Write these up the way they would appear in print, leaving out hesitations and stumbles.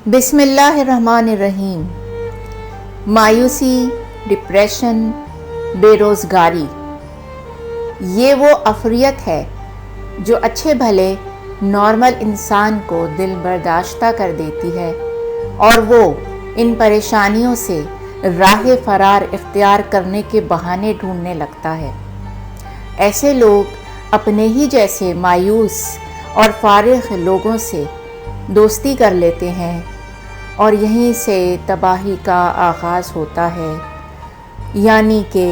بسم اللہ الرحمن الرحیم۔ مایوسی، ڈپریشن، بے روزگاری، یہ وہ افریت ہے جو اچھے بھلے نارمل انسان کو دل برداشتہ کر دیتی ہے اور وہ ان پریشانیوں سے راہ فرار اختیار کرنے کے بہانے ڈھونڈنے لگتا ہے۔ ایسے لوگ اپنے ہی جیسے مایوس اور فارغ لوگوں سے دوستی کر لیتے ہیں اور یہیں سے تباہی کا آغاز ہوتا ہے، یعنی کہ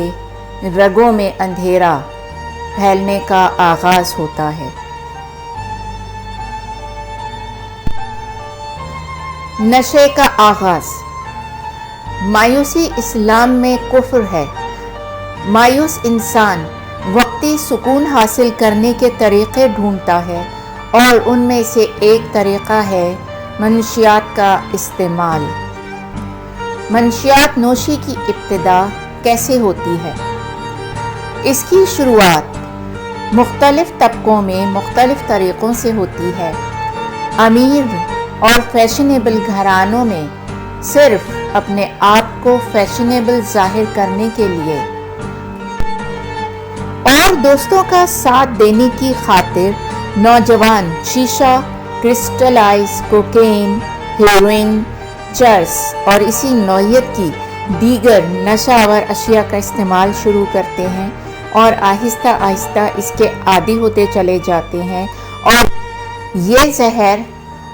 رگوں میں اندھیرا پھیلنے کا آغاز ہوتا ہے۔ نشے کا آغاز۔ مایوسی اسلام میں کفر ہے۔ مایوس انسان وقتی سکون حاصل کرنے کے طریقے ڈھونڈتا ہے اور ان میں سے ایک طریقہ ہے منشیات کا استعمال۔ منشیات نوشی کی ابتدا کیسے ہوتی ہے؟ اس کی شروعات مختلف طبقوں میں مختلف طریقوں سے ہوتی ہے۔ امیر اور فیشنیبل گھرانوں میں صرف اپنے آپ کو فیشنیبل ظاہر کرنے کے لیے اور دوستوں کا ساتھ دینے کی خاطر نوجوان شیشہ، کرسٹلائز کوکین، ہیروئن، چرس اور اسی نوعیت کی دیگر نشہ آور اشیاء کا استعمال شروع کرتے ہیں اور آہستہ آہستہ اس کے عادی ہوتے چلے جاتے ہیں اور یہ زہر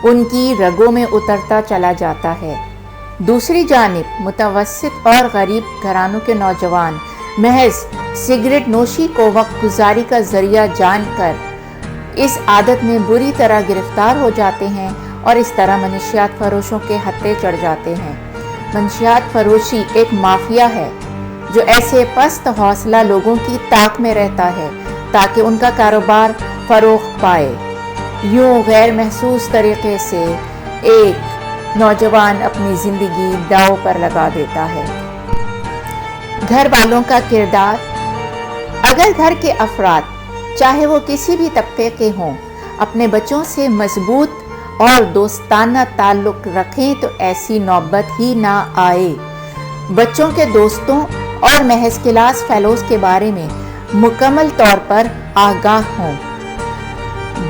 ان کی رگوں میں اترتا چلا جاتا ہے۔ دوسری جانب متوسط اور غریب گھرانوں کے نوجوان محض سگریٹ نوشی کو وقت گزاری کا ذریعہ جان کر اس عادت میں بری طرح گرفتار ہو جاتے ہیں اور اس طرح منشیات فروشوں کے ہتھے چڑھ جاتے ہیں۔ منشیات فروشی ایک مافیا ہے جو ایسے پست حوصلہ لوگوں کی طاق میں رہتا ہے تاکہ ان کا کاروبار فروغ پائے۔ یوں غیر محسوس طریقے سے ایک نوجوان اپنی زندگی داؤ پر لگا دیتا ہے۔ گھر والوں کا کردار۔ اگر گھر کے افراد چاہے وہ کسی بھی طبقے کے ہوں اپنے بچوں سے مضبوط اور دوستانہ تعلق رکھیں تو ایسی نوبت ہی نہ آئے۔ بچوں کے دوستوں اور محض کلاس فیلوز کے بارے میں مکمل طور پر آگاہ ہوں۔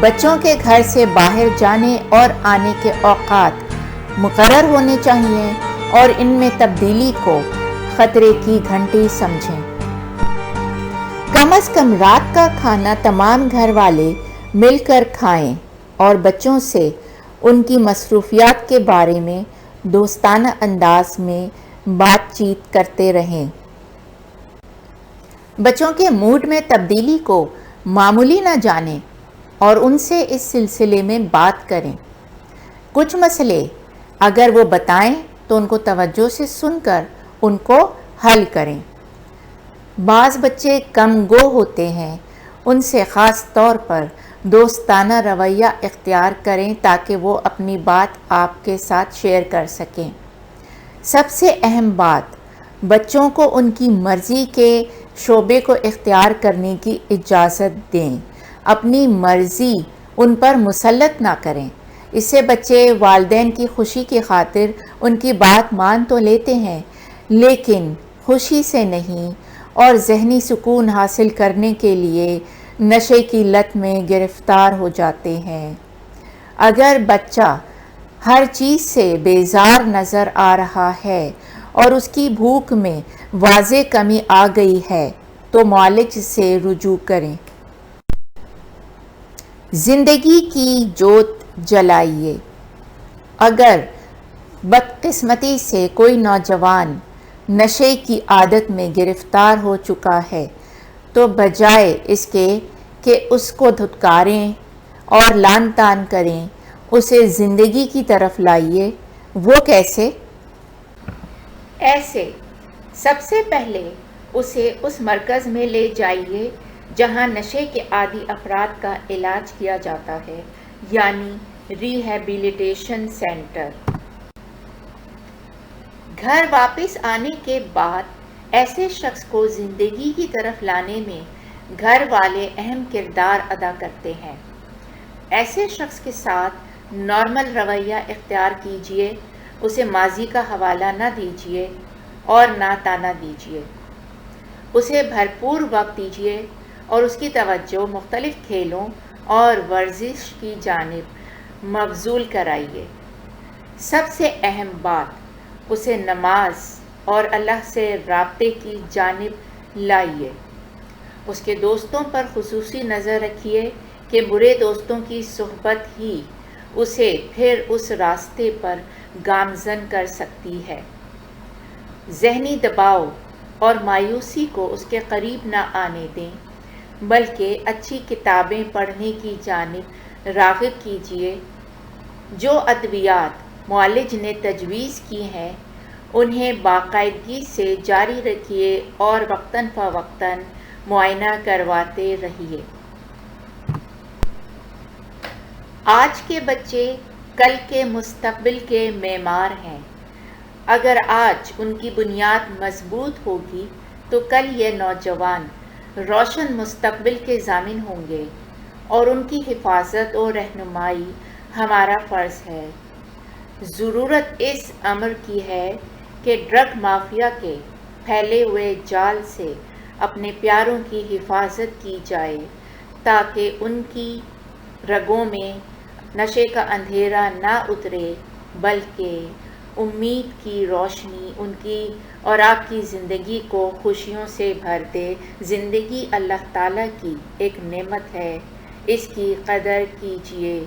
بچوں کے گھر سے باہر جانے اور آنے کے اوقات مقرر ہونے چاہیے اور ان میں تبدیلی کو خطرے کی گھنٹی سمجھیں۔ کم از کم رات کا کھانا تمام گھر والے مل کر کھائیں اور بچوں سے ان کی مصروفیات کے بارے میں دوستانہ انداز میں بات چیت کرتے رہیں۔ بچوں کے موڈ میں تبدیلی کو معمولی نہ جانیں اور ان سے اس سلسلے میں بات کریں۔ کچھ مسئلے اگر وہ بتائیں تو ان کو توجہ سے سن کر ان کو حل کریں۔ بعض بچے کم گو ہوتے ہیں، ان سے خاص طور پر دوستانہ رویہ اختیار کریں تاکہ وہ اپنی بات آپ کے ساتھ شیئر کر سکیں۔ سب سے اہم بات، بچوں کو ان کی مرضی کے شعبے کو اختیار کرنے کی اجازت دیں۔ اپنی مرضی ان پر مسلط نہ کریں۔ اس سے بچے والدین کی خوشی کی خاطر ان کی بات مان تو لیتے ہیں لیکن خوشی سے نہیں اور ذہنی سکون حاصل کرنے کے لیے نشے کی لت میں گرفتار ہو جاتے ہیں۔ اگر بچہ ہر چیز سے بیزار نظر آ رہا ہے اور اس کی بھوک میں واضح کمی آ گئی ہے تو معالج سے رجوع کریں۔ زندگی کی جوت جلائیے۔ اگر بدقسمتی سے کوئی نوجوان نشے کی عادت میں گرفتار ہو چکا ہے تو بجائے اس کے کہ اس کو دھتکاریں اور لعن طعن کریں، اسے زندگی کی طرف لائیے۔ وہ کیسے؟ ایسے سب سے پہلے اسے اس مرکز میں لے جائیے جہاں نشے کے عادی افراد کا علاج کیا جاتا ہے، یعنی ریہیبلیٹیشن سینٹر۔ گھر واپس آنے کے بعد ایسے شخص کو زندگی کی طرف لانے میں گھر والے اہم کردار ادا کرتے ہیں۔ ایسے شخص کے ساتھ نارمل رویہ اختیار کیجیے، اسے ماضی کا حوالہ نہ دیجیے اور نہ تانا دیجیے، اسے بھرپور وقت دیجیے اور اس کی توجہ مختلف کھیلوں اور ورزش کی جانب مبذول کرائیے۔ سب سے اہم بات، اسے نماز اور اللہ سے رابطے کی جانب لائیے۔ اس کے دوستوں پر خصوصی نظر رکھیے کہ برے دوستوں کی صحبت ہی اسے پھر اس راستے پر گامزن کر سکتی ہے۔ ذہنی دباؤ اور مایوسی کو اس کے قریب نہ آنے دیں، بلکہ اچھی کتابیں پڑھنے کی جانب راغب کیجیے۔ جو ادویات معالج نے تجویز کی ہیں انہیں باقاعدگی سے جاری رکھیے اور وقتاً فوقتاً معائنہ کرواتے رہیے۔ آج کے بچے کل کے مستقبل کے معمار ہیں۔ اگر آج ان کی بنیاد مضبوط ہوگی تو کل یہ نوجوان روشن مستقبل کے ضامن ہوں گے، اور ان کی حفاظت اور رہنمائی ہمارا فرض ہے۔ ضرورت اس امر کی ہے کہ ڈرگ مافیا کے پھیلے ہوئے جال سے اپنے پیاروں کی حفاظت کی جائے، تاکہ ان کی رگوں میں نشے کا اندھیرا نہ اترے، بلکہ امید کی روشنی ان کی اور آپ کی زندگی کو خوشیوں سے بھر دے۔ زندگی اللہ تعالیٰ کی ایک نعمت ہے، اس کی قدر کیجیے۔